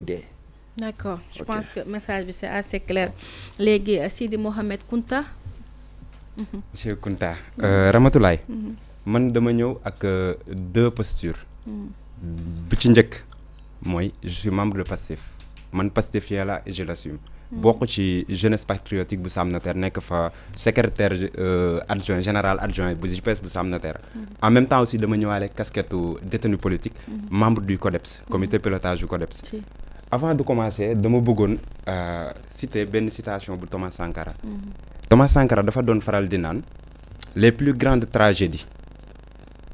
D'accord, je pense que le message c'est assez clair. Légui Sidi Mohamed Kunta. Monsieur Kunta, Ramatoulaye, man dama ñëw ak deux postures. Bu ci njëkk mooy je suis membre de PASTEF. Man PASTEFien la et je l'assume. Bokk ci jeunesse patriotique bu Sam Notaire nekk fa secrétaire adjoint général adjoint bu JPS bu Sam Notaire. En même temps aussi dama ñëwaale casquette détenu politique, membre du CODEPS, comité pilotage du CODEPS. Avant de commencer dama bëggoon citer benn citation bu Thomas Sankara. Thomas Sankara dafa doon faral di naan les plus grandes tragédies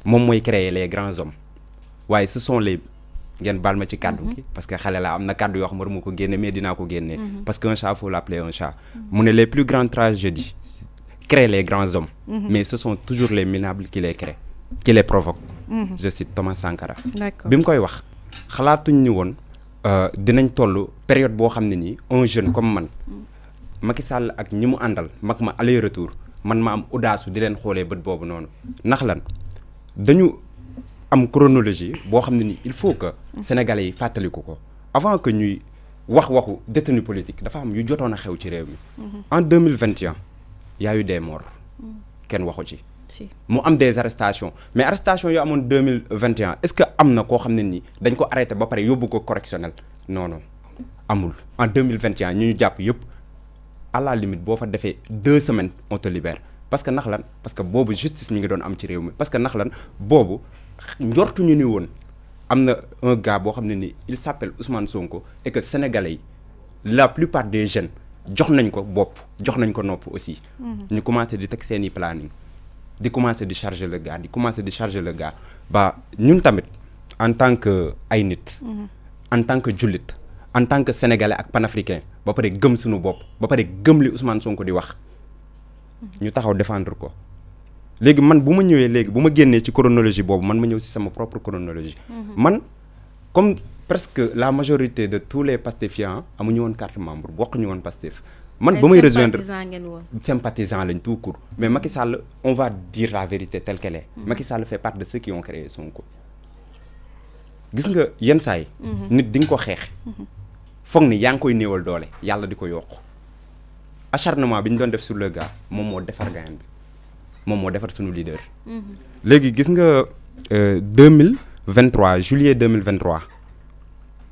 moom mooy créer les grands hommes waaye ce sont les ngeen baal ma ci kàddu gi parce que xale la am na kàddu yoo xam ne ko génne mais dinaa ko génne parce que un chat faut l'appeler un chat. mu ne les plus grandes tragédies créent les grands hommes mais ce sont toujours les minables qui les créent qui les provoquent. Je cite Thomas Sankara. Bi mu koy wax xalaatuñ ni woon dinañ toll période boo xam ne nii un jeune comme man Macky Sall ak ñi mu àndal mag ma aller retour man ma am audace di leen xoolee bët boobu noonu ndax lan dañu am chronologie boo xam ne nii il faut que sénégalais yi fàttaliku ko avant que ñuy waxu détenu politique dafa am yu jotoon a xew ci réew mi. En 2021 y a eu des morts kenn waxu ci. mu am des arrestations mais arrestations yoo amoon 2021 est-ce que am na koo xam ne nii dañ ko arrêté ba pare yóbbu ko correctionnel non amul. En 2021 ñu jàpp yëpp à la limite boo fa defee 2 semaines on te libère parce que nax lan parce que boobu justice mi ngi doon am ci réew mi parce que nax lan boobu njortuñu ni woon am na un gars boo xam ne nii il s'appelle Ousmane Sonko et que sénégalais yi la plupart des jeunes jox nañ ko bopp jox nañ ko nopp aussi. ñu commencé di teg seeni planning. di commencer di charger le gars ba ñun tamit en tant que ay nit en tant que jullit en tant que sénégalais ak panafricain ba pare gëm suñu bopp ba pare gëm li Ousmane Sonko di wax ñu taxaw défendre ko léegi man bu ma ñëwee léegi bu ma génnee ci chronologie boobu man ma ñëw ci sama propre chronologie man comme presque la majorité de tous les pastefiens amuñu woon carte membre bokkuñu woon Pastef man ba may rejoindre sympathisant lañ tout court mais Macky Sall on va dire la vérité telle qu'elle est. Macky Sall fait partie de ceux qui ont créé Sonko. Gis nga yenn saa yi nit di nga ko xeex foog ni yaa ngi koy néewal doole yàlla di ko yokk acharnement bi ñu doon def sur le gars moom moo defar gayan bi moom moo defar suñu leader. Léegi gis nga 2023 juillet 2023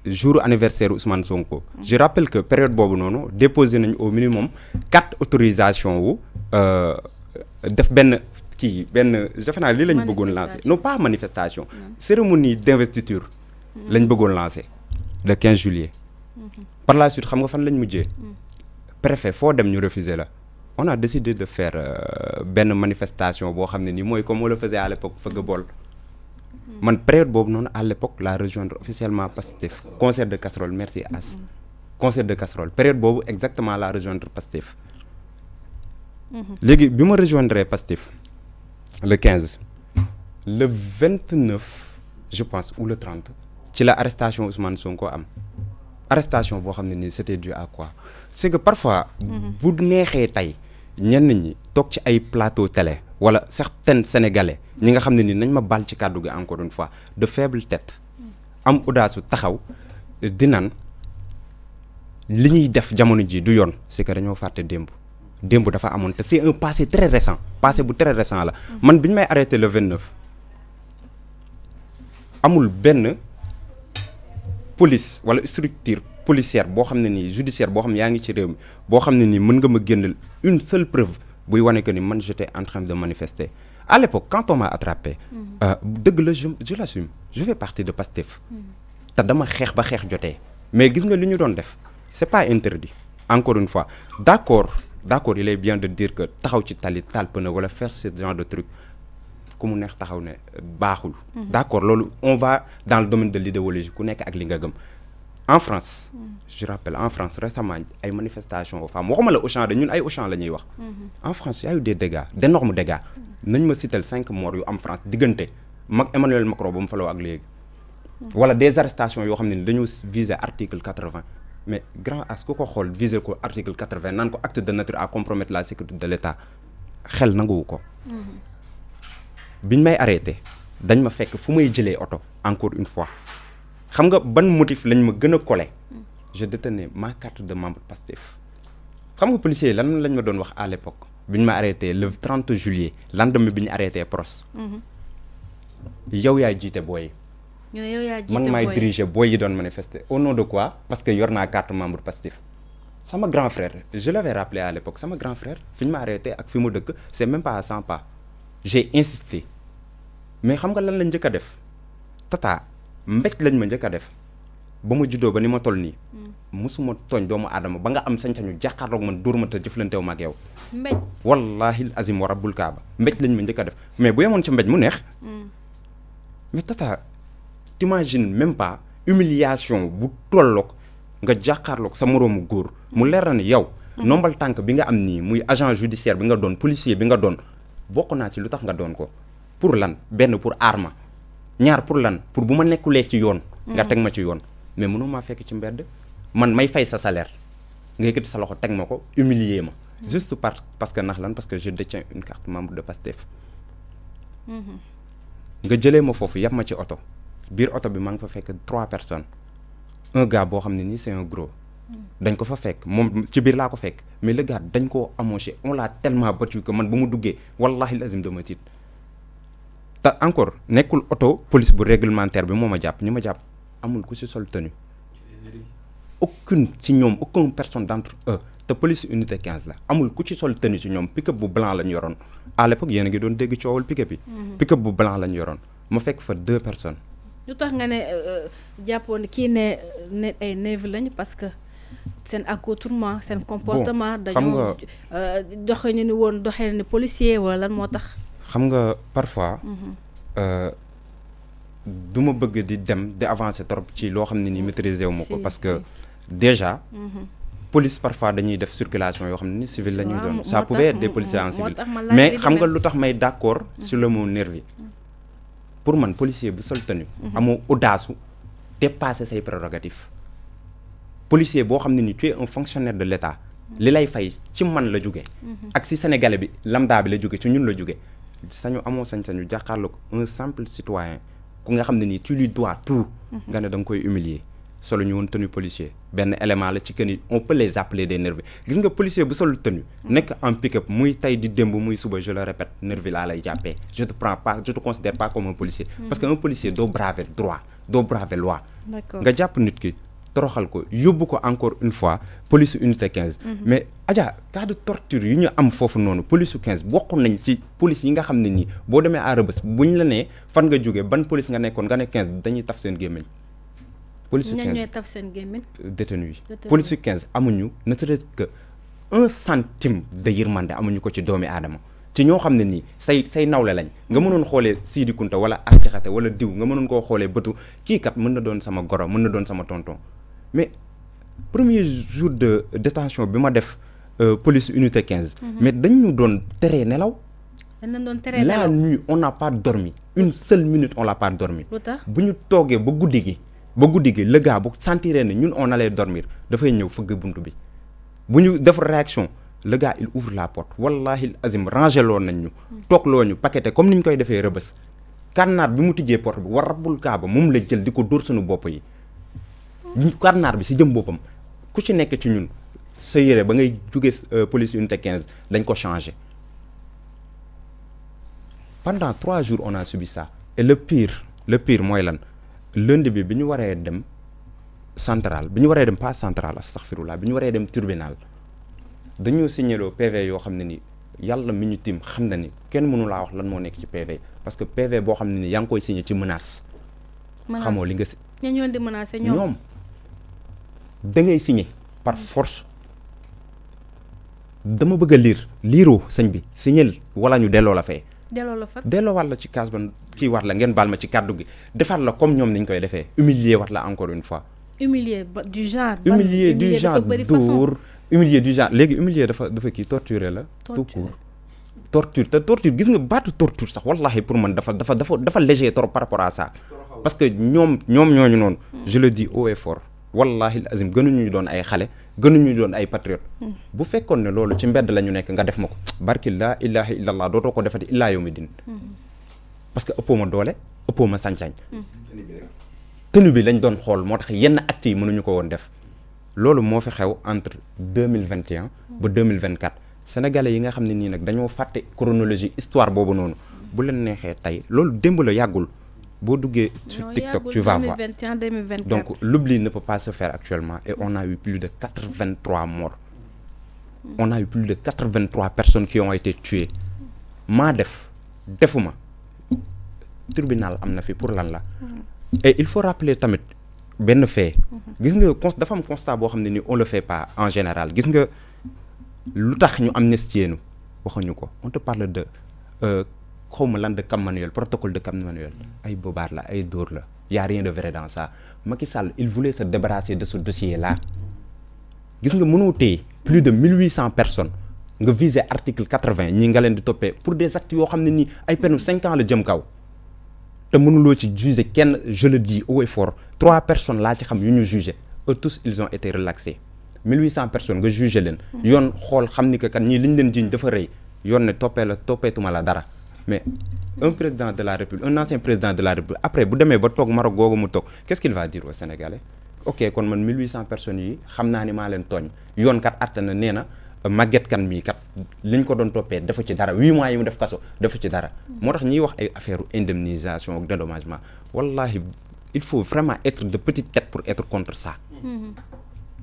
jour anniversaire Ousmane Sonko. Je rappelle que période boobu noonu déposé nañ au minimum 4 autorisations wu def benn defe naa lii lañ bëggoon lancer non pas manifestation cérémonie d'investiture lañ bëggoon lancer le 15 juillet. Par la suite xam nga fan lañ mujjee préfet foo dem ñu refuser la on a décidé de faire benn manifestation boo xam ne nii mooy comme on le faisait à l'époque fëgg bool. Man période boobu noonu à l'époque la rejoindre officiellement Pastef concert de casserole merci As concert de casserole période boobu exactement la rejoindre Pastef. Léegi bi ma rejoindre Pastef le 15 le 29 je pense ou le 30 ci la arrestation Ousmane Sonko am arrestation boo xam ne nii c'était dû à quoi c'est que parfois bu neexee tey ñenn ñi toog ci ay plateau télé wala certains sénégalais ñi nga xam ne ni nañ ma bal ci kàddu gi encore une fois de faible tête am audace taxaw di naan li ñuy def jamono ji du yoon c'est que dañoo fàtte démb dafa amoon te c'est un passé très récent passé bu très récent la man bi ñu may arrêté le 29 amul benn police wala structure policière boo xam ne nii judiciaire boo xam ne yaa ngi ci réew mi boo xam ne nii mën nga ma génneel une seule preuve buy wane que ni man j'étais en train de manifester à l'époque quand on m'a attrapé dëgg la je l'assume je fais partie de Pastef te dama xeex ba xeex jotee mais gis nga li ñu doon def c'est pas interdit encore une fois d'accord il est bien de dire que taxaw ci tali taal pneu wala faire ce genre de truc ku mu neex taxaw ne baaxul d'accord loolu on va dans le domaine de l'idéologie ku nekk ak li nga gëm. En France je rappelle en France récemment ay manifestations aux femmes waxuma la Auchan de ñun ay Auchan la ñuy wax. En France y a eu des dégâts d'énormes dégâts nañ ma citel 5 morts yu am France diggante Emmanuel Macron ba mu faloo ak léegi. wala des arrestations yoo xam ne dañoo viser article 80 mais grand as ku ko xool viser ko article 80 naan ko acte de nature à compromettre la sécurité de l'État xel nanguwu ko. biñ may arrêté dañ ma fekk fu may jëlee oto encore une fois. xam nga ban motif lañ ma gën a collé je détenais ma carte de membre Pastef xam nga policier lan lañ ma doon wax à l'époque bi ñu ma arrêté le 30 juillet lendemain bi ñu arrêté Pros yow yaay jiite booy man maay diriger booy yi doon manifester au nom de quoi parce que yor naa carte membre Pastef sama grand frère je l'avais rappelé à l'époque sama grand frère fi ñu ma arrêté ak fi mu dëkk c'est même pas à 100 pas j'ai insisté mais xam nga lan lañ njëkk a def tata mbéj lañ ma njëkk a def ba ma juddoo ba ni ma toll nii musuma tooñ doomu aadama ba nga am sañ-sañu jàkkaarloog man dóor ma te jëflanteewu ma ak yow mbéj wallahi azim wa rabbul kaaba mbéj lañ ma njëkk a def mais bu yemoon ci mbéj mu neex mais tata t'imagines même pas humiliation bu tolloog nga jàkkaarloog sa moroomu góor mu leer na ni yow nombal tànk bi nga am nii muy agent judiciaire bi nga doon policier bi nga doon bokk naa ci lu tax nga doon ko pour lan benn pour arme ñaar pour lan pour bu ma nekkulee ci yoon nga teg ma ci yoon mais mënoo maa fekk ci mbedd man may fay sa salaire nga yëkkati sa loxo teg ma ko humilier ma juste parce que ndax lan parce que je détiens une carte membre de Pastef nga jëlee ma foofu yàpp ma ci oto biir oto bi maa ngi fa fekk 3 personnes un gars boo xam ne nii c'est un gros dañ ko fa fekk moom ci biir laa ko fekk mais le gars dañ koo amoché on l'a tellement battu que man ba mu duggee wallahi lazim dama tiit te encore nekkul auto police bu réglementaire bi moo ma jàpp ñi ma jàpp amul ku ci sol tenue aucune ci ñoom aucune personne d'entre eux te police unité 15 la amul ku ci sol tenue ci ñoom pick-up bu blanc lañ yoroon à l'époque yéen a ngi doon dégg coowal pick-up yi pick-up bu blanc lañ yoroon ma fekk fa 2 personnes lu tax nga ne jàppoon kii ne ay nervi lañu parce que seen accoutrement seen comportement dañoo doxe ni woon doxee ni policier wala lan moo tax xam nga parfois du ma bëgg di dem di avancer trop ci loo xam ne ni maîtriser wu ma ko parce que déjà police parfois dañuy def circulation yoo xam ne ni civil la ñuy doon ça pouvait être des policiers en civil mais xam nga lu tax may d'accord sur le mot nervi pour man policier bu sol tenue amoo audace u dépasser say prérogatives policier boo xam ne ni tu es un fonctionnaire de l'État li lay fay ci man la jóge ak si sénégalais bi lambda bi la jóge ci ñun la jóge sañu amoo sañ-sañu jàkkaarloog un simple citoyen ku nga xam ne nii tu lui dois tout nga ne da nga koy humilier solo ñu woon tenue policier benn élément la ci que ni on peut les appeler des nervis gis nga policier bu sol tenue nekk en pick-up muy tey di démb muy suba je le répète nervi laa lay jàppee je te considère pas comme un policier parce que un policier doo braver droit doo braver loi nga jàpp nit ki toroxal ko yóbbu ko encore une fois police unité 15 mais Adja cas de torture yi ñu am foofu noonu police 15 bokk nañ ci police yi nga xam ne nii boo demee à Rebeuss buñ la nee fan nga jógee ban police nga nekkoon nga ne 15 dañuy taf seen gémmiñ police 15 ñooy taf seen gémmiñ détenu yi police 15 amuñu ne serait-ce que 1 centime de yërmande amuñu ko ci doomi aadama ci ñoo xam ne nii say nawle lañ nga mënoon xoolee Sidi Kunta wala ak Jaxate wala diw nga mënoon koo xoolee bëtu kii kat mën na doon sama goro mën na doon sama tonton mais premier jour de détention bi ma def police unité 15 mais dañu doon teree nelaw la nuit on n'a pas dormi une seule minute on l'a pas dormi bu ñu toogee ba guddi gi le gars bu sentiree ne ñun on allait dormir dafay ñëw fëgg buntu bi bu ñu def réaction le gars il ouvre la porte wallahi azim rangé loon nañ ñu toog loo ñu paqueté comme ni ñu koy defee Rebeuss kànnaar bi mu tijjee porte bi war rabbul kaaba moom la jël di ko dóor suñu bopp yi kànnaar bi si jëm boppam ku ci nekk ci ñun sa yére ba ngay jóge police unité 15 dañ ko changé pendant 3 jours on a subi ça et le pire mooy lan lundi bi ñu waree dem central bi ñu waree dem pas central astaghfirullah bi ñu waree dem tribunal dañoo signéloo PV yoo xam ne ni yàlla mi ñu tim xam na ni kenn mënu laa wax lan moo nekk ci PV parce que PV boo xam ne ni yaa ngi koy signé ci menace xamoo li nga si ñoo di menacer ñoom da ngay signé par force dama bëgg a liiroo sëñ bi signal wala ñu delloo la fee delloo war la ci kaas ban kii war la ngeen baal ma ci kàddu gi defaat la comme ñoom niñ koy defee humilier war la encore une fois humilier du genre dóor humilier du genre léegi humilier dafa kii torturer la tout court torture gis nga baatu torture sax wallahi pour man dafa léger trop par rapport à ça parce que ñoom ñooñu noonu je le dis haut et fort wallahi azim gënuñu doon ay xale gënuñu doon ay patriote bu fekkoon ne loolu ci mbedd la ñu nekk nga def ma ko barki laa ilaha illallah dootoo ko defati illaa yawmi din parce que ëppoo ma doole ëppoo ma sañ-sañ tenue bi lañ doon xool moo tax yenn actes yi mënuñu ko woon def loolu moo fi xew entre 2021 ba 2024 sénégalais yi nga xam ne nii nag dañoo fàtte chronologie histoire boobu noonu bu leen neexee tey loolu démb la yàggul boo duggee sur TikTok tu vas voir 2021 2024 donc l'oubli ne peut pas se faire actuellement et on a eu plus de 83 morts on a eu plus de 83 personnes qui ont été tuées maa defuma tribunal am na fi pour lan la et il faut rappeler tamit benn fait gis nga dafa am constat boo xam ne ni on le fait pas en général gis nga lu tax ñu amnistier nu waxuñu ko on te parle de xawma lan de Cap Manuel protocole de Cap Manuel ay bobaar la ay dóor la y a rien de vrai dans ça Macky Sall il voulait se débarrasser de ce dossier là gis nga mënoo téye plus de 1800 personnes nga viser article 80 ñi nga leen di toppee pour des actes yoo xam ne nii ay peine 5 ans la jëm kaw te mënuloo ci juger kenn je le dis haut et fort 3 personnes laa ci xam yu ñu juger eux tous ils ont été relaxés 1800 personnes nga juger leen yoon xool xam ni que kat ñii liñ leen jiñ dafa rëy yoon ne toppeetuma la dara mais un président de la République un ancien président de la République après bu demee ba toog Maroc googu mu toog qu'est-ce qu'il va dire aux Sénégalais ok kon man 1800 personnes yi xam naa ni maa leen tooñ yoon kat atte na nee na Maguette Kane mii kat liñ ko doon toppee dafa ci dara 8 mois yi mu def kaso dafa ci dara moo tax ñiy wax ay affaire indemnisation ak dédommagement wallahi il faut vraiment être de petite tête pour être contre ça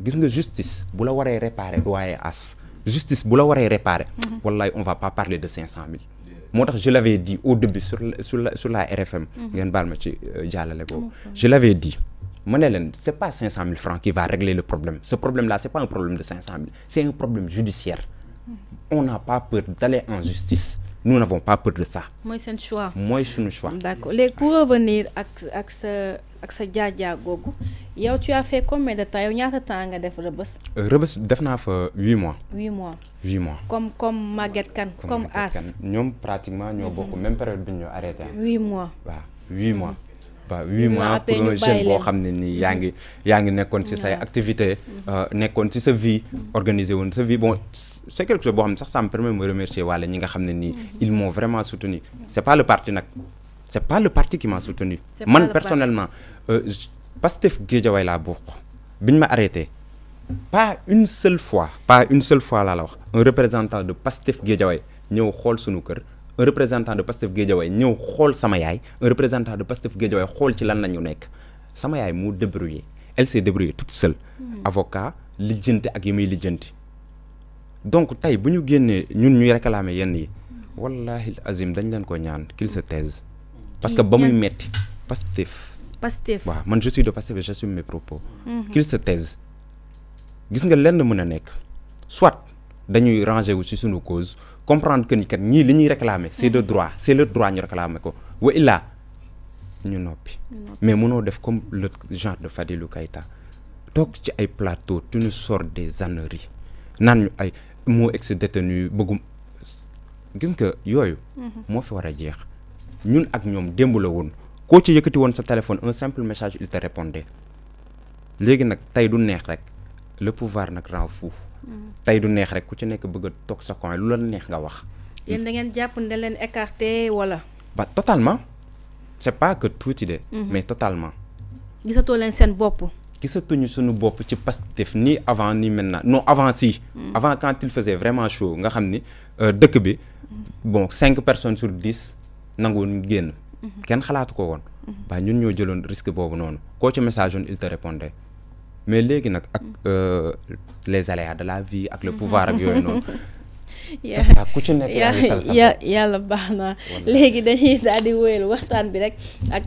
gis nga justice bu la waree réparer doyen as justice bu la waree réparer wallahi on va pas parler de 500 000 moo tax je l'avais dit au début sur la RFM ngeen baal ma ci jàllale boobu je l'avais dit ma ne leen c'est pas 500 000 francs qui va régler le problème ce problème là c'est pas un problème de 500 000 c'est un problème judiciaire on n'a pas peur d'aller en justice nous n'avons pas peur de ça mooy seen choix mooy suñu choix d'accord léegi pour revenir ak sa jaajaa googu yow tu as fait combien de temps yow ñaata temps nga def Rebeuss def naa fa 8 mois 8 mois 8 mois comme Maguette Kane comme As ñoom pratiquement ñoo bokk même période bi ñu arrêté 8 mois waaw 8 mois waaw 8 mois pour un jeune boo xam ne nii yaa ngi nekkoon ci say activité nekkoon ci sa vie organisé woon sa vie bon c'est quelque chose boo xam ne sax ça me permet de me remercier wala ñi nga xam ne nii ils m'ont vraiment soutenu c'est pas le parti nag c'est pas le parti qui m'a soutenu man personnellement Pastef Guédiawaye laa bokk bi ñu ma arrêté pas une seule fois laa la wax un représentant de Pastef Guédiawaye ñëw xool sunu kër un représentant de Pastef Guédiawaye ñëw xool sama yaay un représentant de Pastef Guédiawaye xool ci lan la ñu nekk sama yaay moo débrouillé elle s'est débrouillée toute seule avocat lijjanti ak yi muy lijjanti donc tey bu ñu génnee ñun ñuy réclamer yenn yi wallahi azim dañ leen ko ñaan qu'il se taise parce que ba muy metti Pastef waaw man je suis de Pastef et j'assume mes propos qu'il se taise gis nga lenn mën a nekk soit dañuy ranger wu ci suñu cause comprendre que ni kat ñii li ñuy réclamer c'est de droit c'est leur droit ñu réclamer ko wa illaa ñu noppi mais mënoo def comme le genre de Fadilou Keïta toog ci ay plateau tu nous sors des âneries naan ñu ay moo ex-détenu bëggum gis nga yooyu moo fi war a jeex ñun ak ñoom démb la woon koo ci yëkkati woon sa téléphone un simple message il te répondait léegi nag tey du neex rek le pouvoir nag rend fou tey du neex rek ku ci nekk bëgg a toog sa coin lu la neex nga wax. yéen da ngeen jàpp ne leen écarté wala. ba totalement c'est pas que tuuti de. mais totalement. gisatoo leen seen bopp. gisatuñu suñu bopp ci Pastef ni avant ni maintenant non avant si. avant quand il faisait vraiment chaud nga xam ni dëkk bi bon 5 personnes sur 10 nanguwoon génn. kenn xalaatu ko woon. ba ñun ñoo jëloon risque boobu noonu koo ci message woon il te répondait. mais léegi nag ak les aléas de la vie ak le pouvoir ak yooyu noonu. ku ci nekk yàlla baax na léegi dañuy daal di wéyal waxtaan bi rek ak.